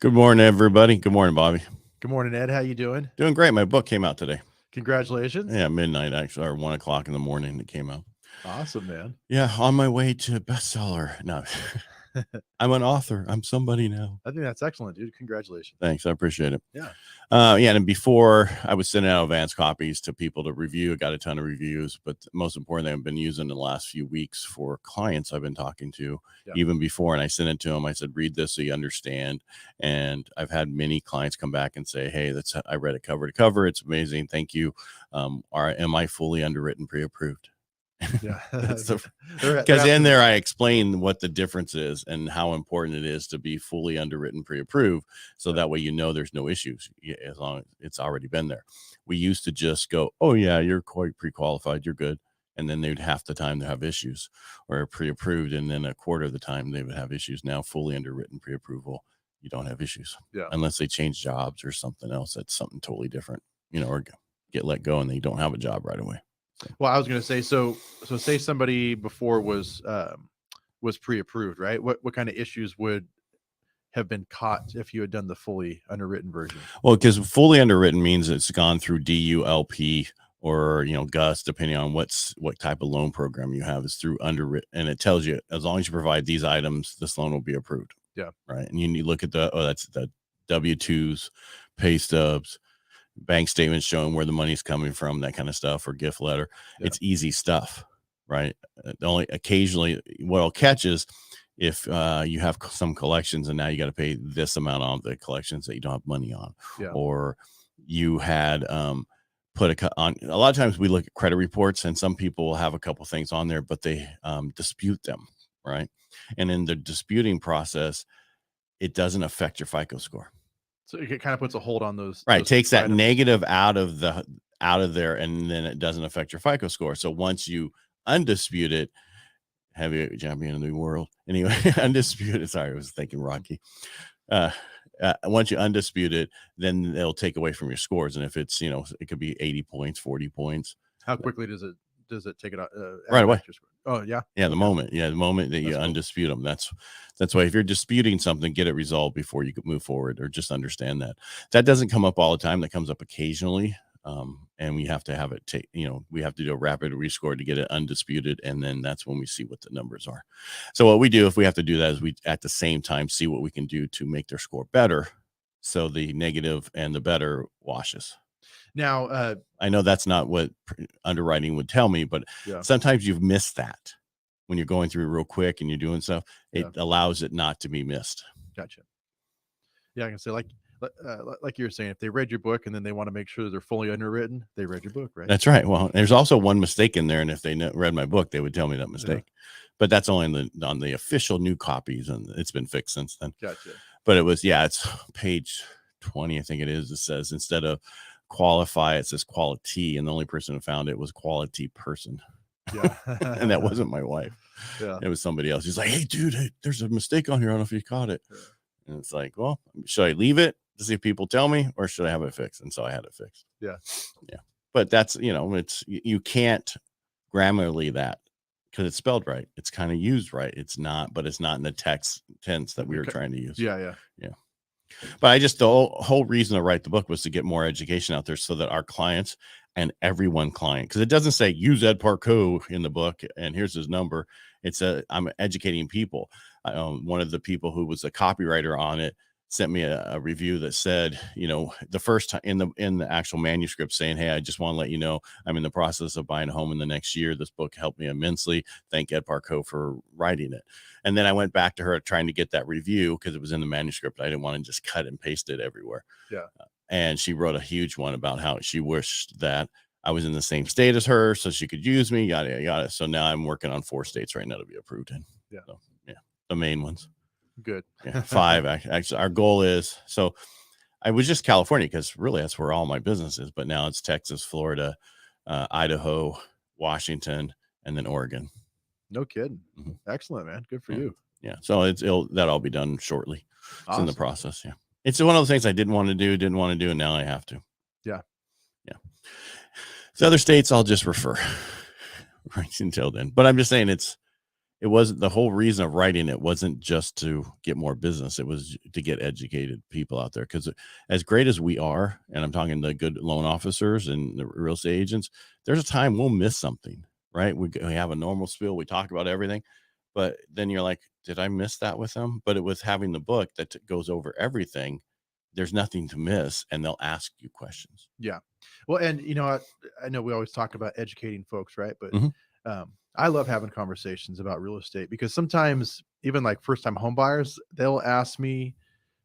Good morning, everybody. Good morning, Bobby. Good morning, Ed. How you doing? Doing great. My book came out today. Congratulations. Yeah, midnight actually, or 1:00 in the morning it came out. Awesome, man. Yeah, on my way to bestseller. No, I'm an author. I'm somebody now. I think that's excellent, dude. Congratulations. Thanks. I appreciate it. Yeah. Yeah, and before I was sending out advance copies to people to review. I got a ton of reviews, but most importantly, I've been using the last few weeks for clients I've been talking to, even before. And I sent it to them. I said, read this so you understand. And I've had many clients come back and say, hey, I read it cover to cover. It's amazing. Thank you. Am I fully underwritten, pre-approved? Yeah. Because in there I explain what the difference is and how important it is to be fully underwritten, pre-approved, so that way there's no issues as long as it's already been there. We used to just go, oh yeah, you're quite pre-qualified, you're good, and then they'd half the time they have issues, or pre-approved, and then a quarter of the time they would have issues. Now fully underwritten, pre-approval, you don't have issues, unless they change jobs or something else. That's something totally different, or get let go and they don't have a job right away. Well, I was going to say, so say somebody before was pre-approved, right? What kind of issues would have been caught if you had done the fully underwritten version? Well, because fully underwritten means it's gone through DULP or GUS, depending on what type of loan program you have. Is through underwritten, and it tells you as long as you provide these items, this loan will be approved. Yeah, right. And you need to look at that's the W-2s, pay stubs, bank statements showing where the money's coming from, that kind of stuff, or gift letter. It's easy stuff, right? Only occasionally what'll catch is if you have some collections and now you got to pay this amount on the collections that you don't have money on, or you had put on. A lot of times we look at credit reports and some people will have a couple things on there, but they dispute them, right? And in the disputing process, it doesn't affect your FICO score. So it kind of puts a hold on those. Right. Takes that negative out of there, and then it doesn't affect your FICO score. So once you undispute it, heavyweight champion of the world. Anyway, undisputed. Sorry, I was thinking Rocky. Once you undispute it, then they'll take away from your scores. And if it's, it could be 80 points, 40 points. How quickly does it take it out? Right away. Oh yeah. Yeah. The moment that you undispute them, that's why if you're disputing something, get it resolved before you could move forward, or just understand that doesn't come up all the time. That comes up occasionally. And we have to have it we have to do a rapid rescore to get it undisputed. And then that's when we see what the numbers are. So what we do, if we have to do that, is we at the same time see what we can do to make their score better. So the negative and the better washes. Now, I know that's not what underwriting would tell me, but sometimes you've missed that when you're going through real quick and you're doing stuff. It allows it not to be missed. Gotcha. Yeah, I can say like you were saying, if they read your book and then they want to make sure they're fully underwritten, they read your book, right? That's right. Well, there's also one mistake in there, and if they read my book, they would tell me that mistake. But that's only on the official new copies, and it's been fixed since then. Gotcha. But it's page 20, I think it is. It says instead of qualify, it says quality, and the only person who found it was quality person. Yeah. And that wasn't my wife. Yeah. It was somebody else. He's like, hey, dude, there's a mistake on here. I don't know if you caught it. Yeah. And it's like, well, should I leave it to see if people tell me, or should I have it fixed? And so I had it fixed. Yeah. Yeah. But that's, you can't grammarly that because it's spelled right. It's kind of used right. It's not, but it's not in the text tense that we were trying to use. Yeah. But the whole reason to write the book was to get more education out there so that our clients and because it doesn't say use Ed Parcaut in the book and here's his number. I'm educating people. One of the people who was a copywriter on it sent me a review that said, the first time in the actual manuscript saying, hey, I just want to let you know, I'm in the process of buying a home in the next year. This book helped me immensely. Thank Ed Parcaut for writing it. And then I went back to her trying to get that review because it was in the manuscript. I didn't want to just cut and paste it everywhere. Yeah. And she wrote a huge one about how she wished that I was in the same state as her so she could use me, yada, yada. So now I'm working on 4 states right now to be approved in. Yeah. So, the main ones. Good. 5 actually. Our goal is, so I was just California because really that's where all my business is, but now it's Texas, Florida, Idaho, Washington, and then Oregon. No kidding. Mm-hmm. Excellent, man. Good for you. Yeah. So that'll be done shortly. Awesome. It's in the process. Yeah. It's one of those things I didn't want to do, and now I have to. Yeah. Yeah. So other states I'll just refer right until then. But I'm just saying it's it wasn't the whole reason of writing it wasn't just to get more business. It was to get educated people out there. Because as great as we are, and I'm talking the good loan officers and the real estate agents, there's a time we'll miss something, right? We have a normal spiel. We talk about everything, but then you're like, did I miss that with them? But it was having the book that goes over everything. There's nothing to miss, and they'll ask you questions. Yeah. Well, and I know we always talk about educating folks, right? But Mhm. I love having conversations about real estate, because sometimes even like first time home buyers, they'll ask me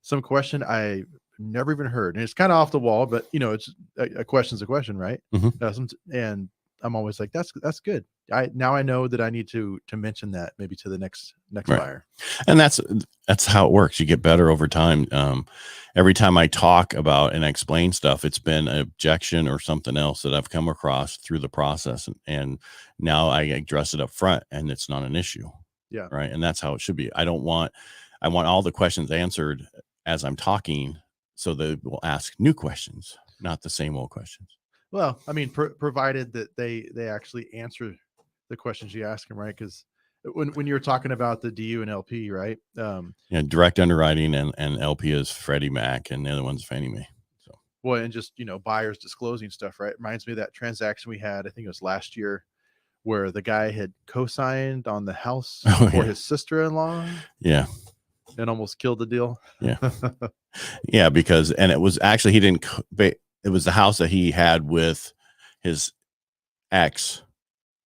some question I never even heard. And it's kind of off the wall, but it's a question's a question, right? Mhm. And I'm always like, that's good. I know that I need to mention that maybe to the next Right. buyer. And that's how it works. You get better over time. Every time I talk about and explain stuff, it's been an objection or something else that I've come across through the process. And now I address it up front, and it's not an issue. Yeah. Right. And that's how it should be. I want all the questions answered as I'm talking, so they will ask new questions, not the same old questions. Well, I mean, provided that they actually answer the questions you ask them, right? Because when you're talking about the DU and LP, right? Yeah, direct underwriting and LP is Freddie Mac, and the other one's Fannie Mae. So, well, and just buyers disclosing stuff, right? Reminds me of that transaction we had. I think it was last year, where the guy had co-signed on the house for his sister-in-law. Yeah, and almost killed the deal. Yeah, yeah, because it was actually it was the house that he had with his ex,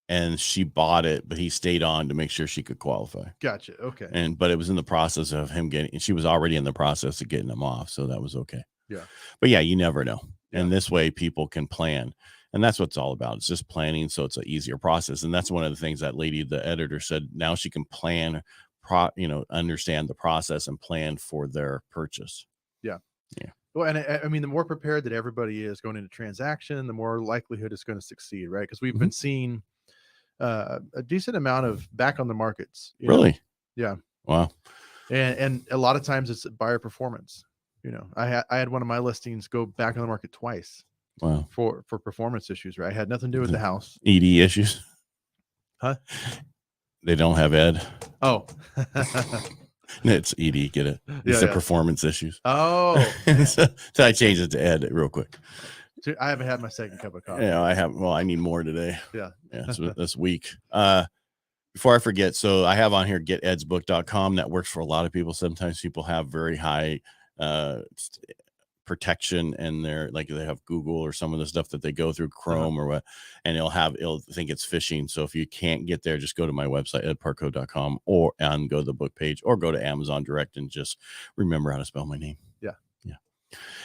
and she bought it, but he stayed on to make sure she could qualify. Gotcha. Okay. But it was in the process of him she was already in the process of getting him off. So that was okay. Yeah. But yeah, you never know. Yeah. And this way people can plan. And that's what it's all about. It's just planning. So it's an easier process. And that's one of the things that lady, the editor, said, now she can plan, understand the process and plan for their purchase. Yeah. Yeah. Well, and I mean, the more prepared that everybody is going into transaction, the more likelihood it's going to succeed, right? Because we've been seeing a decent amount of back on the markets. Really? Yeah. Wow. And a lot of times it's buyer performance. I had one of my listings go back on the market twice. Wow. For performance issues, right? I had nothing to do with the house. ED issues? Huh? They don't have Ed. Oh. It's ED, get it? It's the performance issues. Oh. So I changed it to Ed real quick. I haven't had my second cup of coffee. Yeah, I have. Well, I need more today. Yeah. So this week. Before I forget, so I have on here getedsbook.com. That works for a lot of people. Sometimes people have very high protection, and they're like, they have Google or some of the stuff that they go through Chrome or what, and it'll think it's phishing. So if you can't get there, just go to my website at parcaut.com and go to the book page, or go to Amazon Direct and just remember how to spell my name. Yeah.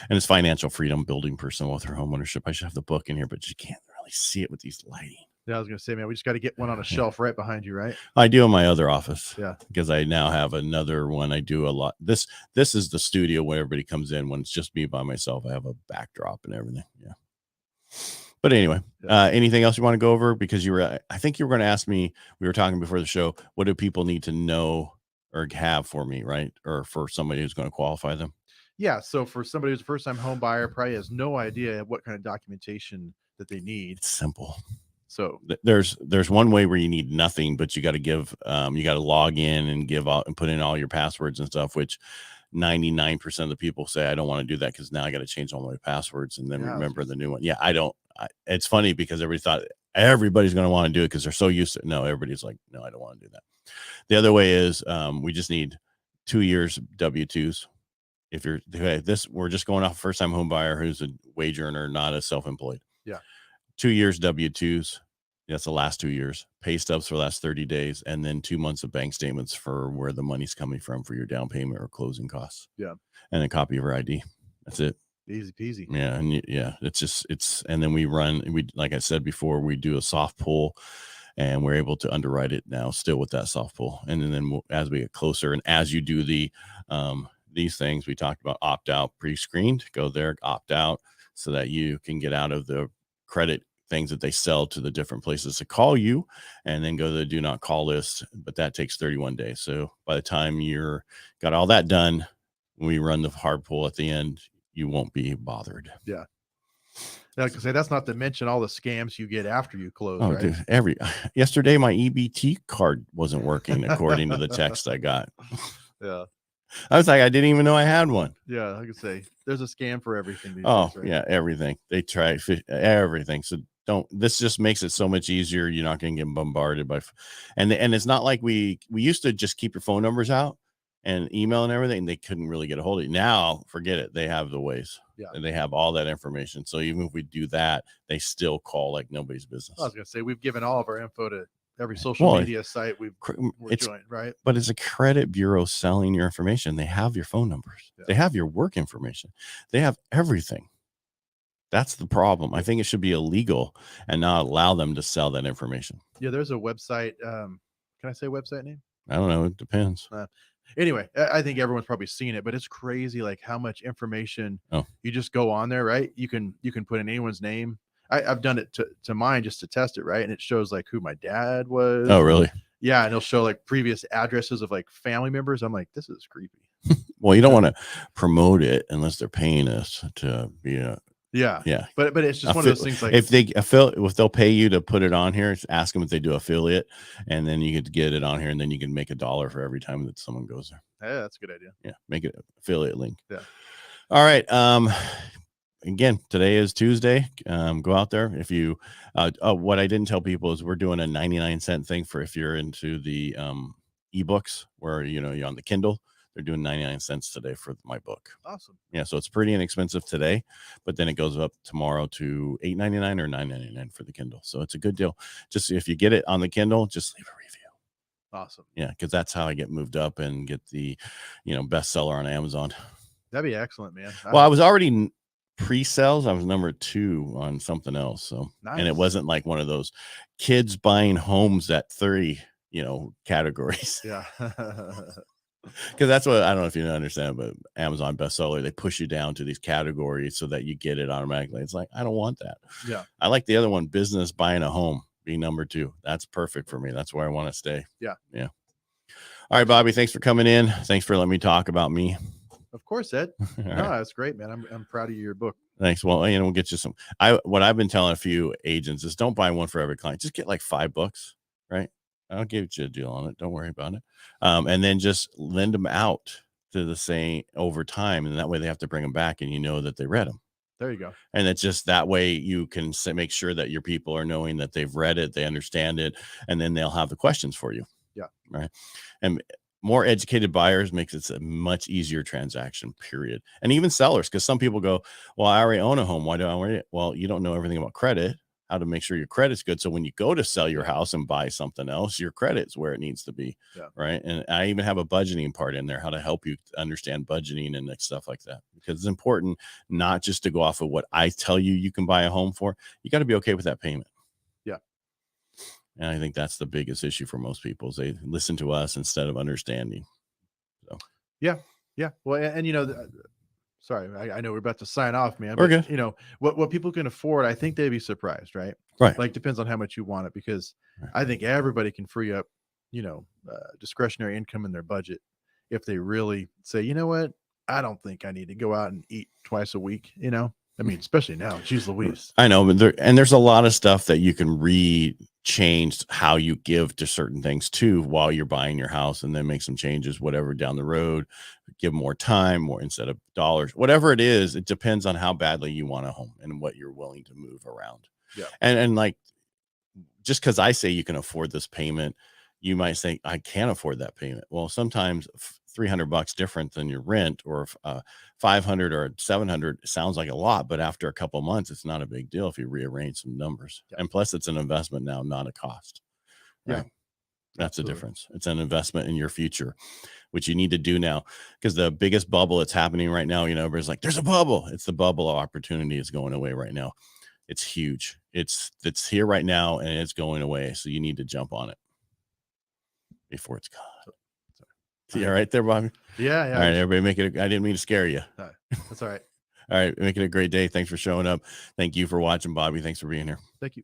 And it's Financial Freedom, Building Personal Wealth Through Homeownership. I should have the book in here, but you can't really see it with these lighting. Yeah, I was gonna say, man, we just got to get one on a shelf right behind you, right? I do in my other office. Yeah, because I now have another one. I do a lot. This is the studio where everybody comes in. When it's just me by myself, I have a backdrop and everything. Yeah. But anyway, anything else you want to go over? Because I think you were going to ask me. We were talking before the show. What do people need to know or have for me, right? Or for somebody who's going to qualify them? Yeah. So for somebody who's a first-time home buyer, probably has no idea what kind of documentation that they need. It's simple. So there's one way where you need nothing, but you got to you got to log in and give out and put in all your passwords and stuff, which 99% of the people say, I don't want to do that because now I got to change all my passwords and then remember the new one. Yeah, I don't. It's funny because everybody thought everybody's going to want to do it because they're so used to it. No, everybody's like, no, I don't want to do that. The other way is we just need 2 years W-2s. If you're we're just going off first time home buyer who's a wage earner, not a self-employed. Yeah. 2 years W-2s. That's the last 2 years. Pay stubs for the last 30 days, and then 2 months of bank statements for where the money's coming from for your down payment or closing costs. Yeah. And a copy of your ID. That's it. Easy peasy. Yeah. And and then like I said before, we do a soft pull, and we're able to underwrite it now still with that soft pull. And then as we get closer, and as you do these things we talked about, opt out, pre-screened, go there, opt out, so that you can get out of the credit things that they sell to the different places to call you, and then go to the do not call list. But that takes 31 days. So by the time you're got all that done, when we run the hard pull at the end, you won't be bothered. Yeah. Like I say, that's not to mention all the scams you get after you close, Oh, right? dude, yesterday my EBT card wasn't working according to the text I got. Yeah. I was like, I didn't even know I had one. Yeah, like I say, there's a scam for everything these Oh, days, right? yeah, everything. They try everything. So this just makes it so much easier. You're not going to get bombarded by, and it's not like we used to just keep your phone numbers out and email and everything. And they couldn't really get a hold of you. Now, forget it. They have the ways. Yeah. And they have all that information. So even if we do that, they still call like nobody's business. I was gonna say we've given all of our info to every social media site we're joined, right? But it's a credit bureau selling your information. They have your phone numbers. Yeah. They have your work information. They have everything. That's the problem. I think it should be illegal and not allow them to sell that information. Yeah, there's a website. Can I say website name? I don't know. It depends. Anyway, I think everyone's probably seen it, but it's crazy like how much information you just go on there, right? You can put in anyone's name. I've done it to mine just to test it, right? And it shows like who my dad was. Oh, really? Yeah, and it'll show like previous addresses of like family members. I'm like, this is creepy. Well, you don't want to promote it unless they're paying us to be a. Yeah. But it's just one of those things like if they'll pay you to put it on here, ask them if they do affiliate, and then you could get it on here, and then you can make $1 for every time that someone goes there. Yeah, that's a good idea. Yeah, make it an affiliate link. Yeah. All right. Again, today is Tuesday. Go out there. If you what I didn't tell people is we're doing a 99-cent thing for if you're into the ebooks where you're on the Kindle. They're doing 99 cents today for my book. Awesome. Yeah, so it's pretty inexpensive today, but then it goes up tomorrow to $8.99 or $9.99 for the Kindle. So it's a good deal. Just if you get it on the Kindle, just leave a review. Awesome. Yeah, because that's how I get moved up and get the bestseller on Amazon. That'd be excellent, man. Well, I was already pre-sales. I was number 2 on something else. So nice. And it wasn't like one of those kids buying homes at 30, categories. Yeah. Because that's what I don't know if you understand, but Amazon bestseller, they push you down to these categories so that you get it automatically. It's like, I don't want that. Yeah. I like the other one, business buying a home, being number 2. That's perfect for me. That's where I want to stay. Yeah. Yeah. All right, Bobby, thanks for coming in. Thanks for letting me talk about me. Of course, Ed. No, that's great, man. I'm proud of your book. Thanks. Well, we'll get you some. What I've been telling a few agents is don't buy one for every client. Just get like 5 books, right? I'll give you a deal on it. Don't worry about it. And then just lend them out to the same over time. And that way they have to bring them back and that they read them. There you go. And it's just that way you can make sure that your people are knowing that they've read it, they understand it, and then they'll have the questions for you. Yeah. Right. And more educated buyers makes it a much easier transaction, period. And even sellers, because some people go, well, I already own a home. Why do I want it? Well, you don't know everything about credit, how to make sure your credit's good. So when you go to sell your house and buy something else, your credit's where it needs to be. Yeah. Right. And I even have a budgeting part in there, how to help you understand budgeting and stuff like that, because it's important not just to go off of what I tell you can buy a home for. You got to be okay with that payment. Yeah. And I think that's the biggest issue for most people is they listen to us instead of understanding. So yeah. Well, and sorry, I know we're about to sign off, man. We're but, good. What people can afford, I think they'd be surprised, right? Right. Like depends on how much you want it, because I think everybody can free up, discretionary income in their budget if they really say, you know what, I don't think I need to go out and eat twice a week. I mean, especially now, geez Louise. I know, but there's a lot of stuff that you can change how you give to certain things too while you're buying your house, and then make some changes, whatever down the road, give more time, more instead of dollars, whatever it is. It depends on how badly you want a home and what you're willing to move around. Yeah. And like, just because I say you can afford this payment, you might say I can't afford that payment. Well, sometimes $300 different than your rent, or 500 or 700 sounds like a lot, but after a couple of months, it's not a big deal if you rearrange some numbers. Yeah. And plus it's an investment now, not a cost. Right. Yeah. That's the difference. It's an investment in your future, which you need to do now, because the biggest bubble that's happening right now, everybody's like, there's a bubble. It's the bubble of opportunity is going away right now. It's huge. It's here right now and it's going away. So you need to jump on it before it's gone. You all right there, Bobby? Yeah. All right, everybody, make it. I didn't mean to scare you. No, that's all right. All right, make it a great day. Thanks for showing up. Thank you for watching, Bobby. Thanks for being here. Thank you.